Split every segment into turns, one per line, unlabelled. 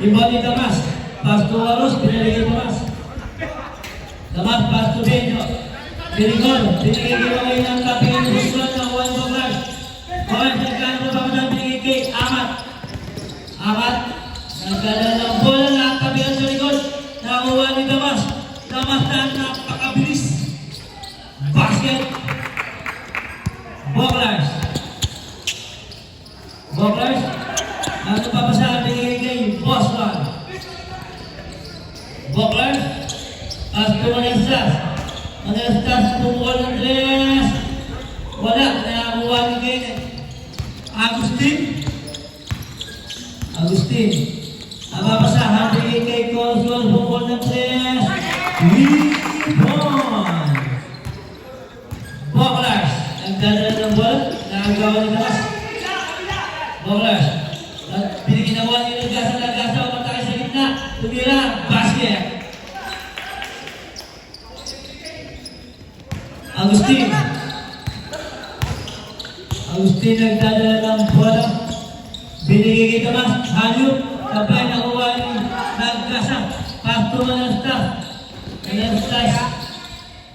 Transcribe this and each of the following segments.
Iba ni Damas. Pasto Waros, pinalagay Damas. Damas, Pasto Benjo. Binigol, binigay giveaway ng kapingin ng susulat ng Juan Boglas. Juan, nagkano po pamatang binigay kay Amat. Amat, nagkano ng bola na ang kapingin sa likod. Nakuha ni Damas. Damas na napakabilis. Basket. Boglas. Boglas. Ano papasahan binigay kay Bosman. Boglas. Pasto Manestas. Manestas pumukol ng tres. Wala. Nakakuha ni kay Agustin. Agustin. Ang papasahan binigay kay Consul pumukol ng tres. Libon. Boglas. Nagdadala ng bola. Nakagawa ni Damas. Boglas. Biniginawa niyo ng gasa, umatake sa gitna. Tumira. Basket. Agustin. Agustin nagdadala ng bola. Binigay kay Damas. Hayop. Sabay nakuha ni Nagkasa. Pasto Manestas. Manestas.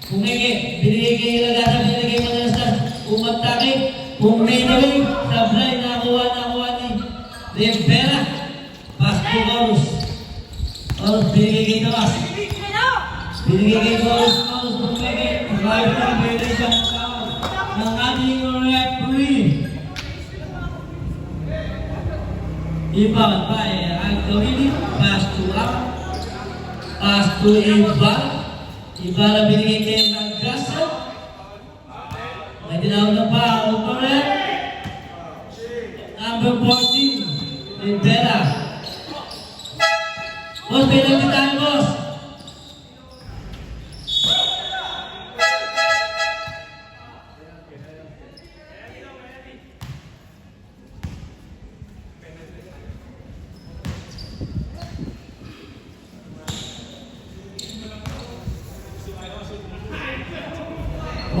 Pumigit. Binigay kay Nagkasa. Binigay kay Manestas. Umatake. Pumigit. Sabay nakuha ni Rivera. Pasto Waros. Waros binigay kay Damas. Binigay kay Waros. Waros pumigit. Right na binigay siya ng ating referee. Ibang pa ang gawin. Pasto up. Pasto iba. Iba na binigay kay Nagkasa. May tinawag na pa. Uparet. Number 14. Rivera. Boss, penalty tayo, boss.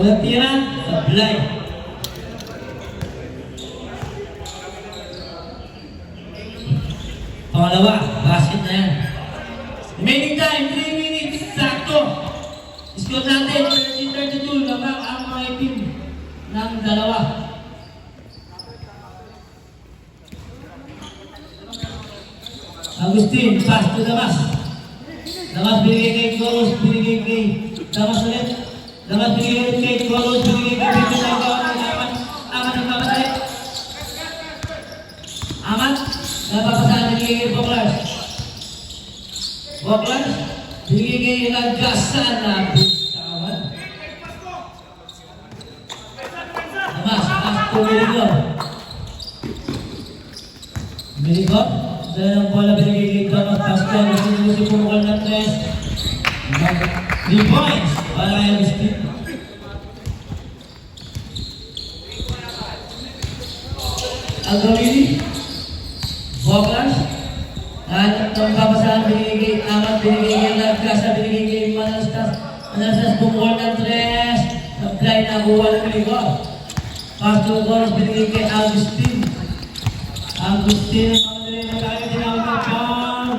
Walang tira, sablay. Pangalawa, basket na yan. Remaining time, 3 minutes, sakto. Score natin, 13-32, lamang ang mga team ng dalawa. Agustin, pass to Damas. Damas binigay kay Coros, binigay kay Damas ulit. Damas binigay ulit kay Coros, binigay kay Bito Nagawa ng Amat. Amat ang pamatay. Amat, napapasahan binigay kay Boglas. Boglas, binigay kay Nagkasa na bitawan. Damas, pass to Binigol. Binigol. Dahil ang bola binigay kay Damas Pascual, gusto pumukol ng tres. 3 points para kay Agustin. Agawili, Boglas, at ang papasahan binigay kay Amat, binigay kay Nagkasa, binigay kay Manestas. Manestas pumukol ng tres. Supply na buwa ng Binigol. Pasto Waros binigay kay Agustin. Agustin, tayo tinawag na foul.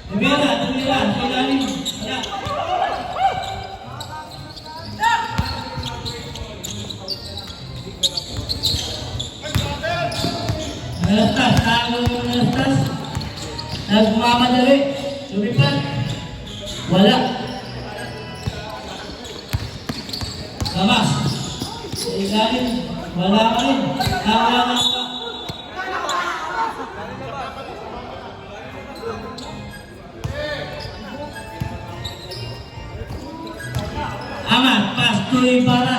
Tumira, kailangan. Wala. Manestas, tago yung Manestas. Nagmamadali. Lumipat. Wala. Damas. Kailangan. Wala ka rin. Tawa na ka. Amat, Pasto Ibarra.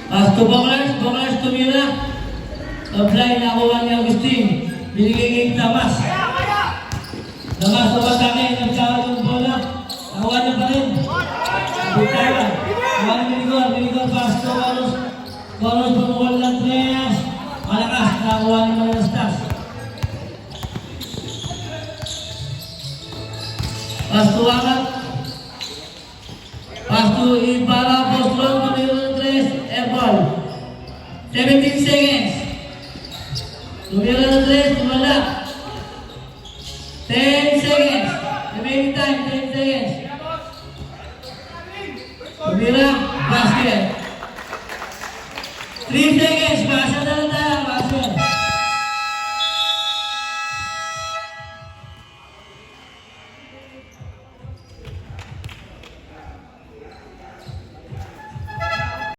Pasto Boglas tumira. Offline nakuha ni Agustin. Binigay kay Damas. Damas sa batake. Nagkakaroon yung bola. Nakuha niya pa rin. Bitawan. Nakuha ni Minigor. Minigor pass to Carlos. Carlos pumukol ng tres. Malakas. Nakuha ni Manastas. Pass to Wakat. Pass to Ibarra. Post long to Minigor tres. Airball. 17 seconds. Tumira ng tres. Tumala. 10 seconds. Remaining time. 10 seconds. Tumira. Basket. 3 seconds. Pasa na.